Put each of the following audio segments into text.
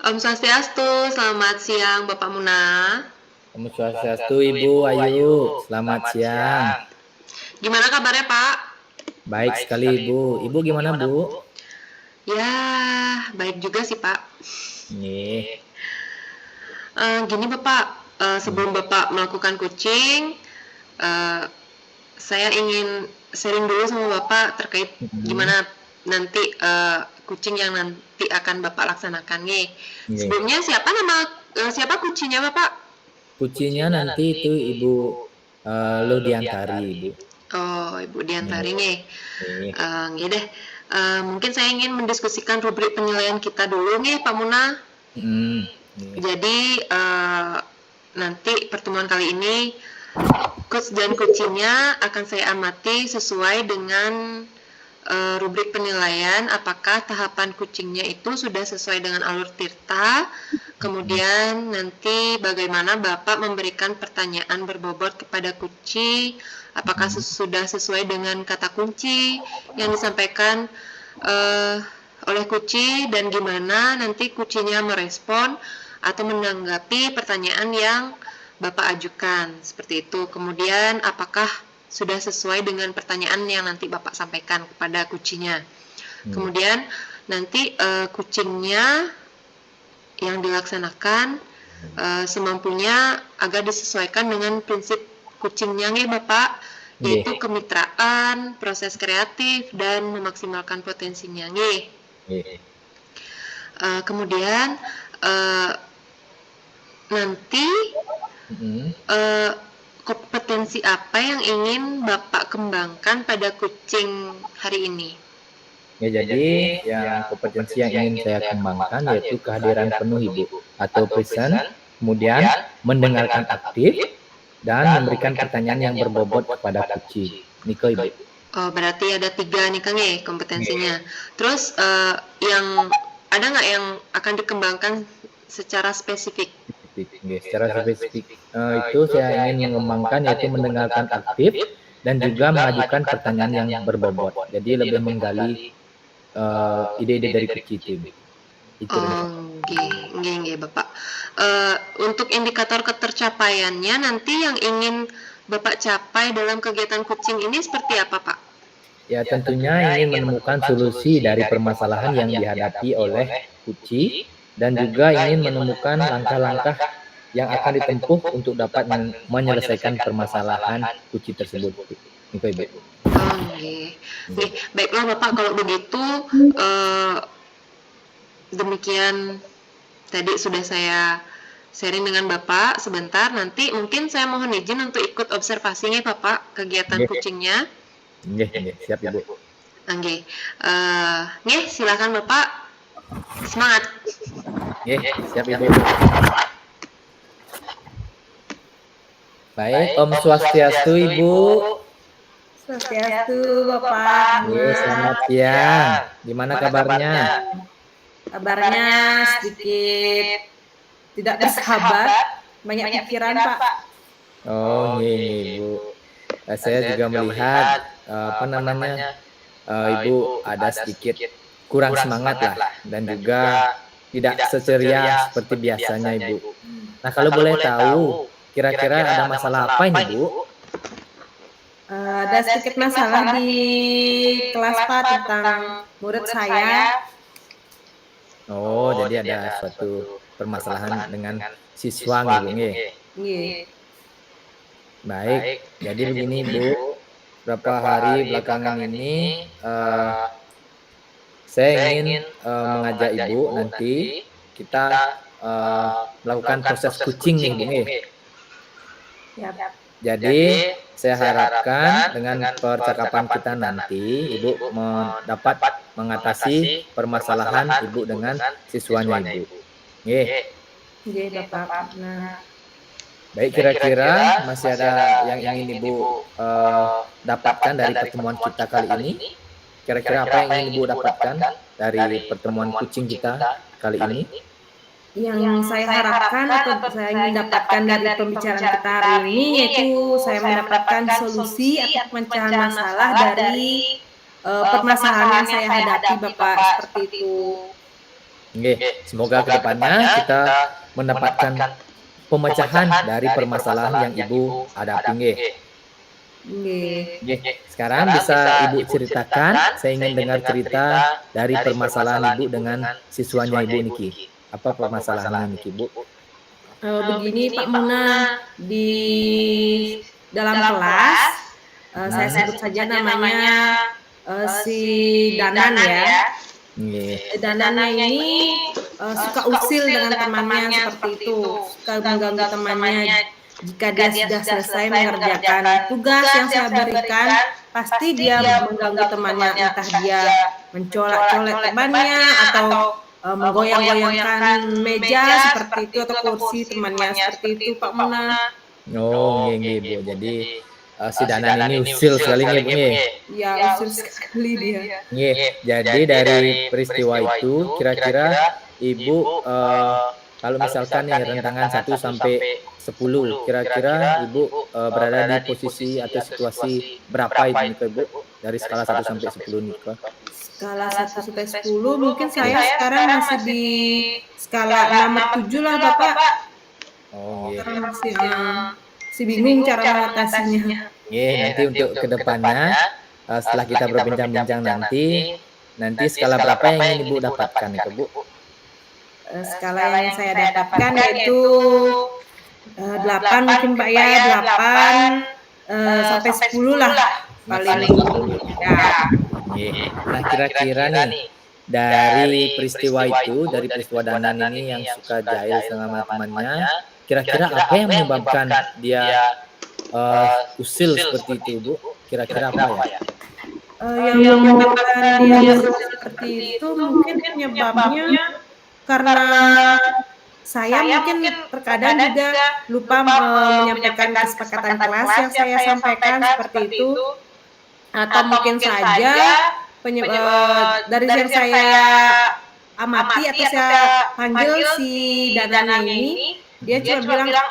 Om Swastiastu, selamat siang Bapak Muna. Om Swastiastu Ibu Ayu, selamat siang. Gimana kabarnya Pak? Baik sekali Ibu. Ibu gimana Bu? Ya, baik juga sih Pak. Nih. Gini Bapak, sebelum Bapak melakukan kucing, eh, saya ingin sharing dulu sama Bapak terkait gimana nanti kucing yang nanti akan Bapak laksanakan nih. Sebelumnya siapa kucingnya Bapak? Kucingnya nanti itu Ibu Ludiantari Ibu. Oh, Ibu Diantari nih. Nih. Ya deh. Mungkin saya ingin mendiskusikan rubrik penilaian kita dulu nih Pak Muna. Nih. Jadi nanti pertemuan kali ini coach dan kucingnya akan saya amati sesuai dengan rubrik penilaian apakah tahapan kucingnya itu sudah sesuai dengan alur tirta. Kemudian nanti bagaimana Bapak memberikan pertanyaan berbobot kepada kucing, apakah sudah sesuai dengan kata kunci yang disampaikan oleh kucing dan gimana nanti kucingnya merespon atau menanggapi pertanyaan yang Bapak ajukan, seperti itu. Kemudian apakah sudah sesuai dengan pertanyaan yang nanti Bapak sampaikan kepada kucingnya. Kemudian nanti kucingnya yang dilaksanakan semampunya agar disesuaikan dengan prinsip kucingnya nih Bapak, yaitu kemitraan, proses kreatif, dan memaksimalkan potensinya nih. Kemudian nanti kompetensi apa yang ingin Bapak kembangkan pada kucing hari ini? Ya jadi yang kompetensi yang ingin saya kembangkan yaitu kehadiran penuh Ibu atau present, kemudian mendengarkan aktif dan memberikan pertanyaan yang berbobot kepada kucing. Niko Ibu. Oh, berarti ada 3 nih Kang ya kompetensinya. Terus yang ada nggak yang akan dikembangkan secara spesifik? Secara spesifik itu saya ingin mengembangkan yaitu mendengarkan aktif dan juga mengajukan pertanyaan yang berbobot. Jadi lebih menggali ide-ide dari kucing itu. Nggih, Bapak. Untuk indikator ketercapaiannya nanti yang ingin Bapak capai dalam kegiatan kucing ini seperti apa, Pak? Ya tentunya ingin menemukan solusi dari permasalahan yang dihadapi oleh kucing dan juga ingin menemukan langkah-langkah yang akan ditempuh untuk dapat menyelesaikan permasalahan kucing tersebut. Niko Ibu. Nggih. Baiklah Bapak, kalau begitu demikian tadi sudah saya sharing dengan Bapak sebentar. Nanti mungkin saya mohon izin untuk ikut observasinya Bapak, kegiatan kucingnya. Nggih, siap Ibu. Nggih. Nggih, silakan Bapak. Semangat. Nggih, siap Ibu. Baik, Om Swastiastu Ibu. Swastiastu Bapak. Selamat siang. Gimana kabarnya? Kabarnya sedikit tidak bersahabat, banyak pikiran Pak. Oh, Ibu. Saya juga melihat Ibu ada sedikit kurang semangat lah dan juga tidak seceria seperti biasanya Ibu. Nah, kalau boleh tahu, kira-kira ada masalah apa ini Bu? Ada sedikit masalah di kelas Pak tentang murid saya. Oh, jadi ada suatu permasalahan dengan siswa Ibu. Baik, jadi begini Bu, beberapa hari belakangan ini saya ingin mengajak Ibu nanti kita melakukan proses kucing nih Bu. Jadi saya harapkan dengan percakapan kita nanti Ibu dapat mengatasi permasalahan Ibu dengan siswanya Ibu. Nggih Bapak. Baik, kira-kira masih ada yang ingin Ibu dapatkan dari pertemuan kita kali ini? Kira-kira apa yang ingin Ibu dapatkan dari pertemuan kucing kita kali ini? Yang saya harapkan atau saya ingin dapatkan dari pembicaraan kita hari ini yaitu saya mendapatkan solusi atau pemecahan masalah dari permasalahan yang saya hadapi Bapak, seperti itu. Semoga kedepannya kita mendapatkan pemecahan dari permasalahan yang Ibu hadapi. Sekarang bisa Ibu ceritakan, saya ingin dengar cerita dari permasalahan Ibu dengan siswanya Ibu Niki. Apa permasalahannya Niki, Bu? Begini Pak Muna, di dalam kelas, saya sebut saja namanya si Danan ya. Danannya ini suka usil dengan temannya seperti itu, suka mengganggu temannya. Jika dia sudah selesai mengerjakan tugas yang saya berikan, pasti dia mengganggu temannya, entah dia mencolek-colek temannya atau menggoyang-goyangkan meja seperti itu atau kursi temannya seperti itu Pak Muna. Oh, Bu. Jadi si Danan ini usil sekali Bu. Ya, usil sekali dia. Jadi dari peristiwa itu kira-kira Ibu kalau misalkan nih rentangan 1 sampai 10, kira-kira Ibu berada di posisi atau situasi berapa ini Bu? Dari skala 1 sampai 10 nih Kak? Skala 1 sampai 10 mungkin saya sekarang masih di skala 6 atau 7 lah Bapak. Oh iya. Karena masih bingung cara mengatasinya. Nanti untuk kedepannya setelah kita berbincang-bincang nanti skala berapa yang ingin Ibu dapatkan itu Bu? Skala yang saya dapatkan yaitu 8 mungkin Pak ya, 8 sampai 10 lah paling ya. Nah kira-kira nih dari peristiwa itu, dari peristiwa Danan ini yang suka jahil sama temannya, kira-kira apa yang menyebabkan dia usil seperti itu Bu? Kira-kira apa ya? Yang menyebabkan dia seperti itu mungkin penyebabnya karena saya mungkin terkadang juga lupa menyampaikan kesepakatan kelas yang saya sampaikan seperti itu, atau mungkin saja dari yang saya amati atau saya panggil si Danan ini, dia cuma bilang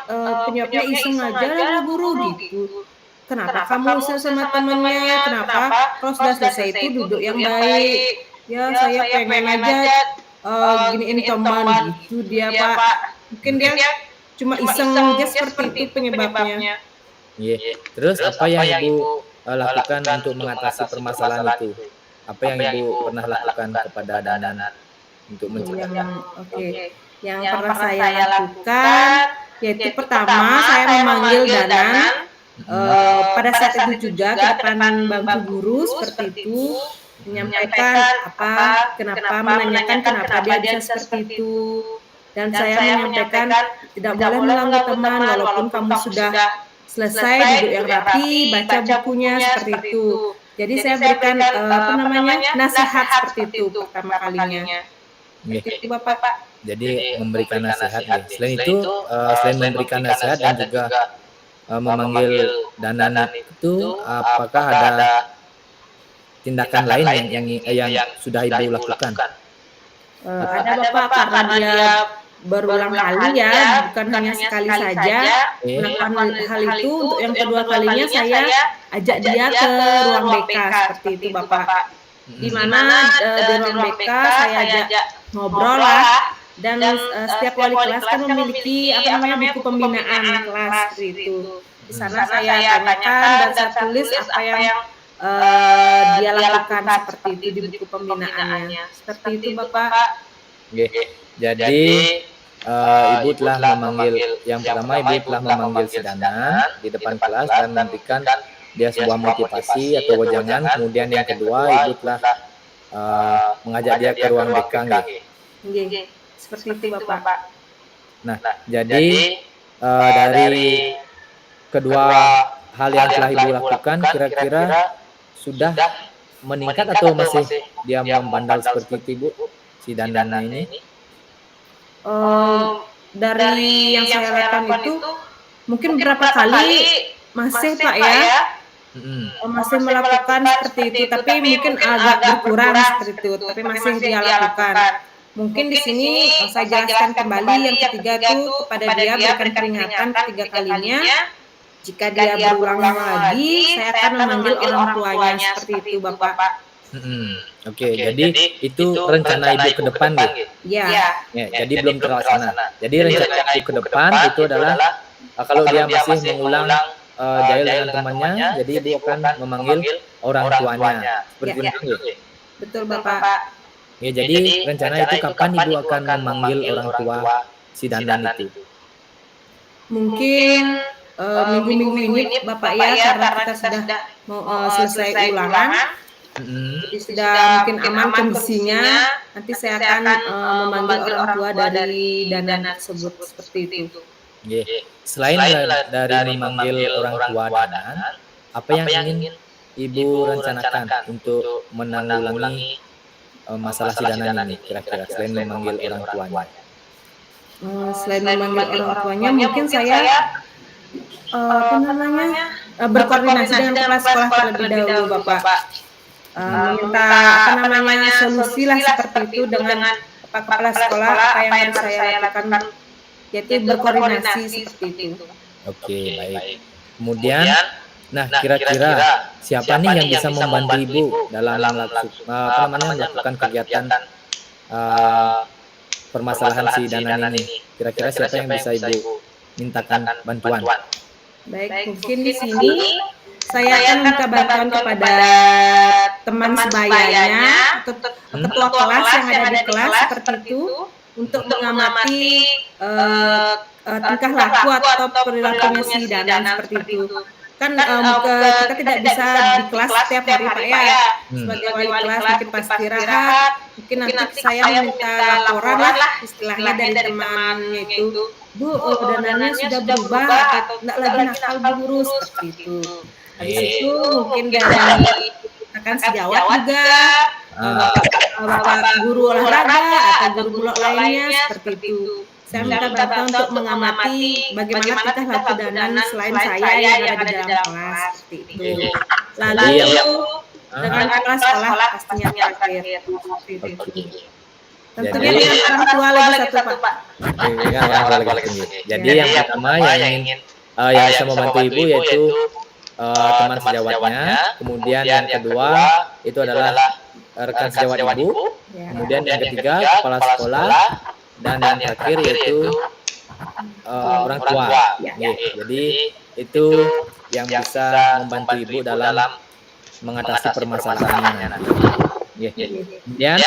penyebabnya iseng aja lah guru gitu. Kenapa kamu usil sama temennya? Kenapa kalau sudah selesai itu duduk yang baik? Ya saya pengen aja giniin teman gitu dia Pak. Mungkin dia cuma iseng aja seperti itu penyebabnya. Terus apa yang Ibu lakukan untuk mengatasi permasalahan itu? Apa yang Ibu pernah lakukan kepada Danan untuk mencegah? Yang pernah saya lakukan yaitu pertama saya memanggil Danan pada saat itu juga ke depan bangku guru seperti itu, menyampaikan menanyakan kenapa dia bisa seperti itu, dan saya menyampaikan tidak boleh melanggar teman walaupun kamu sudah selesai duduk yang rapi, baca bukunya seperti itu. Jadi saya berikan nasihat seperti itu pertama kalinya. Itu Bapak. Jadi memberikan nasihat ya. Selain itu, selain memberikan nasihat dan juga memanggil Danan itu, apakah ada tindakan lain yang sudah Ibu lakukan? Ada Bapak, karena dia berulang kali ya, bukan hanya sekali saja melakukan hal itu. Untuk yang kedua kalinya saya ajak dia ke ruang BK seperti itu Bapak. Di mana di ruang BK saya ajak ngobrol lah, dan setiap wali kelas kan memiliki buku pembinaan kelas seperti itu. Di sana saya tanyakan dan saya tulis apa yang dia lakukan seperti itu di buku pembinaannya. Seperti itu Bapak. Jadi Ibu telah memanggil, yang pertama Ibu telah memanggil si Danan di depan kelas dan memberikan dia sebuah motivasi atau wejangan. Kemudian yang kedua Ibu telah mengajak dia ke ruang BK. Seperti itu Bapak. Nah, jadi dari kedua hal yang telah Ibu lakukan, kira-kira sudah meningkat atau masih dia membandel seperti itu Ibu, si Danan ini? Dari yang saya lakukan itu mungkin beberapa kali masih Pak ya, masih melakukan seperti itu, tapi mungkin agak berkurang seperti itu, tapi masih dia lakukan. Mungkin di sini saya jelaskan kembali yang ketiga itu kepada dia, berikan peringatan ketiga kalinya. Jika dia berulang lagi, saya akan memanggil orang tuanya seperti itu Bapak. Oke, jadi itu rencana Ibu ke depan gitu. Ya, Ya, jadi belum terlaksana. Jadi rencana Ibu ke depan itu adalah kalau dia masih mengulang jahil dengan temannya, jadi Ibu akan memanggil orang tuanya. Seperti Ya. itu ya? betul Bapak. Ya, jadi rencana itu kapan Ibu akan memanggil orang tua si Danan itu? Mungkin minggu-minggu ini Bapak ya, karena kita sudah mau selesai ulangan, jadi sudah mungkin aman kondisinya. Nanti saya akan memanggil orang tua dari Danan tersebut seperti itu. Ya. Selain dari memanggil orang tua Danan, apa yang ingin Ibu rencanakan untuk menanggulangi masalah si Danan ini kira-kira selain memanggil orang tuanya? Selain memanggil orang tuanya, mungkin saya berkoordinasi dengan kepala sekolah terlebih dahulu Bapak. Meminta solusi lah seperti itu dengan kepala sekolah apa yang harus saya lakukan, yaitu berkoordinasi seperti itu. Oke, baik. Kemudian, nah kira-kira siapa nih yang bisa membantu Ibu dalam melakukan kegiatan permasalahan si Danan ini? Kira-kira siapa yang bisa Ibu mintakan bantuan? Baik, mungkin di sini saya akan minta bantuan kepada teman sebayanya atau ketua kelas yang ada di kelas seperti itu untuk mengamati tingkah laku atau perilakunya si Danan seperti itu. Kan kita tidak bisa di kelas setiap hari Pak ya. Sebagai wali kelas mungkin pas istirahat, mungkin nanti saya meminta laporan lah istilahnya dari temannya itu. Bu, Danannya sudah berubah atau tidak lagi nakal guru seperti itu. Habis itu mungkin dari akan sejawat juga bapak guru olahraga atau guru bulog lainnya seperti itu. Saya minta bantuan untuk mengamati bagaimana tingkah laku Danan selain saya yang ada di dalam kelas seperti itu. Lalu dengan kepala sekolah pastinya terakhir seperti itu. Tentunya dengan orang tua lagi satu Pak. Jadi yang pertama yang bisa membantu Ibu yaitu teman sejawatnya, kemudian yang kedua itu adalah rekan sejawat Ibu, kemudian yang ketiga kepala sekolah, dan yang terakhir yaitu orang tua. Jadi itu yang bisa membantu Ibu dalam mengatasi permasalahannya. Kemudian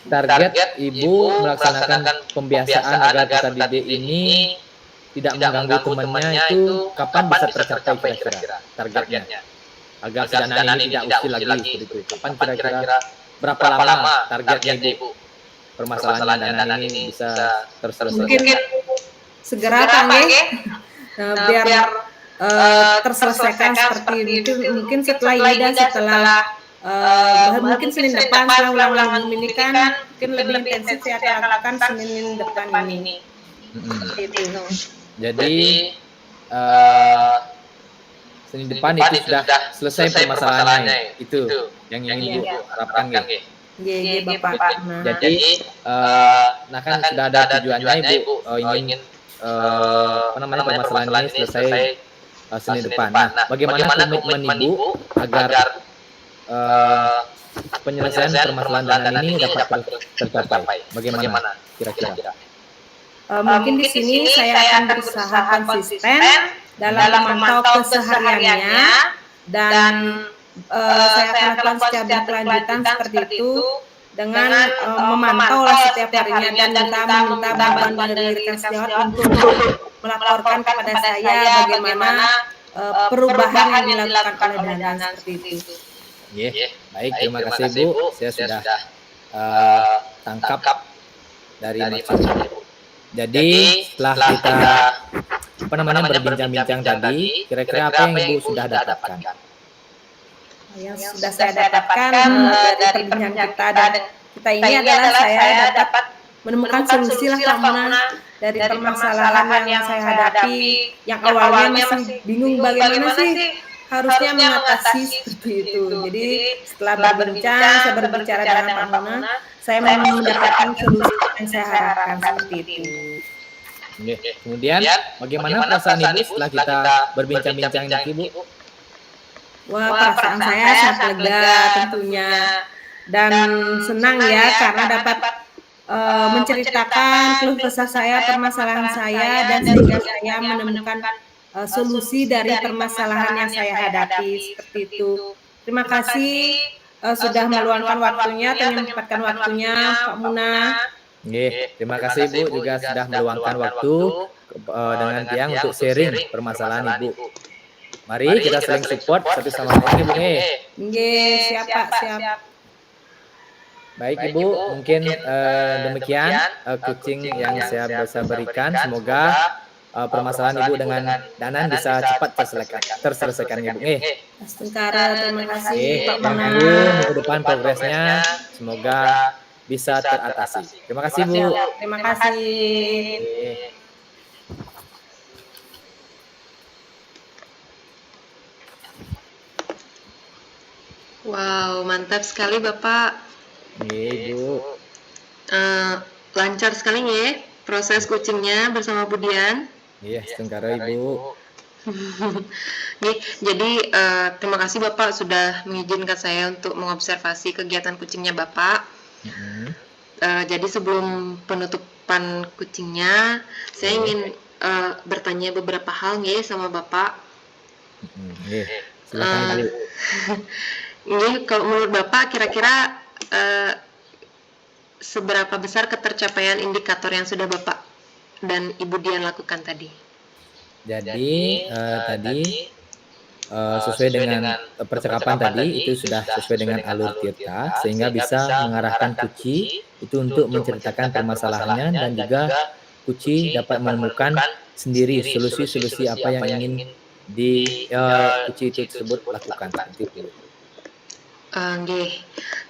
target Ibu melaksanakan pembiasaan agar peserta didik ini tidak mengganggu temannya itu kapan bisa tercapai kira-kira targetnya agar si Danan ini tidak usil lagi seperti itu. Kapan kira-kira berapa lama targetnya Ibu permasalahan Danan ini bisa terselesaikan? Mungkin segera Pak biar terselesaikan seperti itu. Mungkin setelah ini dan setelah mungkin Senin depan setelah ulangan ini kan mungkin lebih intensif saya akan lakukan Senin depan ini. Jadi Senin depan itu sudah selesai permasalahannya itu yang ingin Ibu harapkan gitu. Iya Bapak. Jadi nah kan sudah ada tujuannya Ibu ingin permasalahan ini selesai Senin depan. Nah, bagaimana komitmen Ibu agar penyelesaian permasalahan Danan ini dapat tercapai? Bagaimana kira-kira? Mungkin di sini saya akan berusaha konsisten dalam memantau kesehariannya dan saya akan lakukan secara berkelanjutan seperti itu dengan memantau setiap harinya dan meminta bantuan dari rekan sejawat untuk melaporkan kepada saya bagaimana perubahan yang dilakukan oleh Danan seperti itu. Baik, terima kasih Bu. Saya sudah tangkap dari maksudnya. Jadi setelah kita berbincang-bincang tadi, kira-kira apa yang Ibu sudah dapatkan? Yang sudah saya dapatkan dari perbincangan kita ini adalah saya dapat menemukan solusi lah dari permasalahan yang saya hadapi, yang awalnya masih bingung bagaimana sih harusnya mengatasi seperti itu. Jadi setelah saya berbicara dengan Pak Muna, saya mendapatkan solusi yang saya harapkan seperti itu. Kemudian bagaimana perasaan Ibu setelah kita berbincang-bincang ini, Bu? Wah, perasaan saya sangat lega tentunya dan senang ya karena dapat, menceritakan keluh kesah saya, permasalahan saya dan sehingga saya menemukan, solusi dari permasalahan yang saya hadapi, seperti itu. Terima kasih, sudah meluangkan waktunya atau menyempatkan waktunya, Kak Muna. Nggih, terima kasih Ibu juga sudah meluangkan waktu dengan Tiang untuk sharing permasalahan Ibu. Mari kita saling support satu sama lain Ibu nggih. Nggih, siap Pak, siap. Baik Ibu, mungkin demikian coaching yang saya bisa berikan. Semoga permasalahan Ibu dengan Danan bisa cepat terselesaikan Ibu nggih. Astungkara, terima kasih Nggih, Pak dan Muna. tunggu minggu depan progresnya semoga bisa teratasi. Terima kasih Bu. Terima kasih. Nggih. Wow, mantap sekali Bapak. Nggih, Ibu. Lancar sekali ya proses coachingnya bersama Budian. Iya, setengkara Ibu. Nih, jadi terima kasih Bapak sudah mengizinkan saya untuk mengobservasi kegiatan kucingnya Bapak. Jadi sebelum penutupan kucingnya, saya ingin bertanya beberapa hal nih sama Bapak. Nggih, silakan Ibu. Ini kalau menurut Bapak kira-kira seberapa besar ketercapaian indikator yang sudah Bapak dan Ibu Dian lakukan tadi? Jadi tadi sesuai dengan percakapan tadi itu sudah sesuai dengan alur Tirta sehingga bisa mengarahkan Kuci itu untuk menceritakan permasalahannya dan juga Kuci dapat menemukan sendiri solusi-solusi apa yang ingin Kuci itu tersebut lakukan seperti itu. Nggih.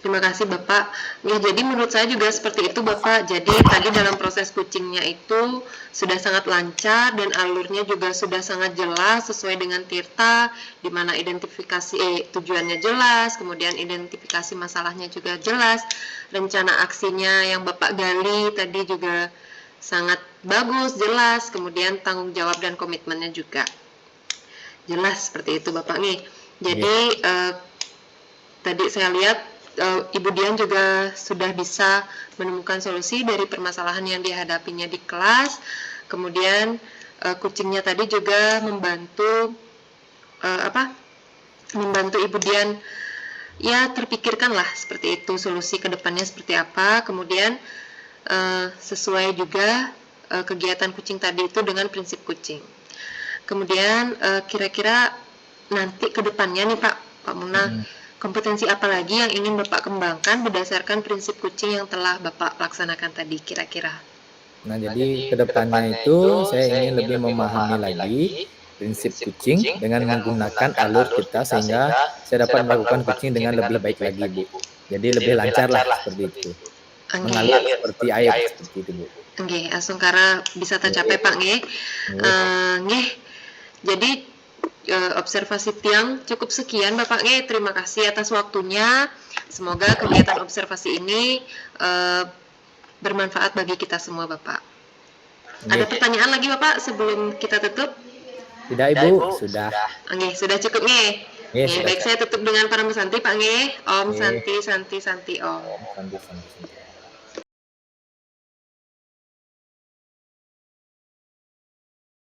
Terima kasih Bapak. Ya, jadi menurut saya juga seperti itu Bapak. Jadi tadi dalam proses kucingnya itu sudah sangat lancar dan alurnya juga sudah sangat jelas sesuai dengan Tirta, di mana identifikasi tujuannya jelas, kemudian identifikasi masalahnya juga jelas, rencana aksinya yang Bapak gali tadi juga sangat bagus, jelas, kemudian tanggung jawab dan komitmennya juga jelas seperti itu Bapak nih. Jadi tadi saya lihat Ibu Dian juga sudah bisa menemukan solusi dari permasalahan yang dihadapinya di kelas. Kemudian kucingnya tadi juga membantu membantu Ibu Dian ya terpikirkanlah seperti itu solusi kedepannya seperti apa. Kemudian sesuai juga kegiatan kucing tadi itu dengan prinsip kucing. Kemudian kira-kira nanti kedepannya nih Pak Muna, kompetensi apa lagi yang ingin Bapak kembangkan berdasarkan prinsip kucing yang telah Bapak laksanakan tadi kira-kira? Nah, jadi kedepannya itu saya ingin lebih memahami lagi prinsip kucing dengan menggunakan alur kita sehingga saya dapat melakukan kucing dengan lebih baik lagi Bu. Jadi lebih lancar lah seperti itu. Mengalir seperti air seperti itu Bu. Nggih, Asungkara bisa tercapai Pak nggih. Nggih. Jadi observasi Tiang cukup sekian Bapak nggih. Terima kasih atas waktunya. Semoga kegiatan observasi ini bermanfaat bagi kita semua Bapak. Ada pertanyaan lagi Bapak sebelum kita tutup? Tidak Ibu, sudah. Nggih, sudah cukup nggih. Baik, saya tutup dengan para Santi Pak nggih. Om Santi Santi Santi Om. Santi.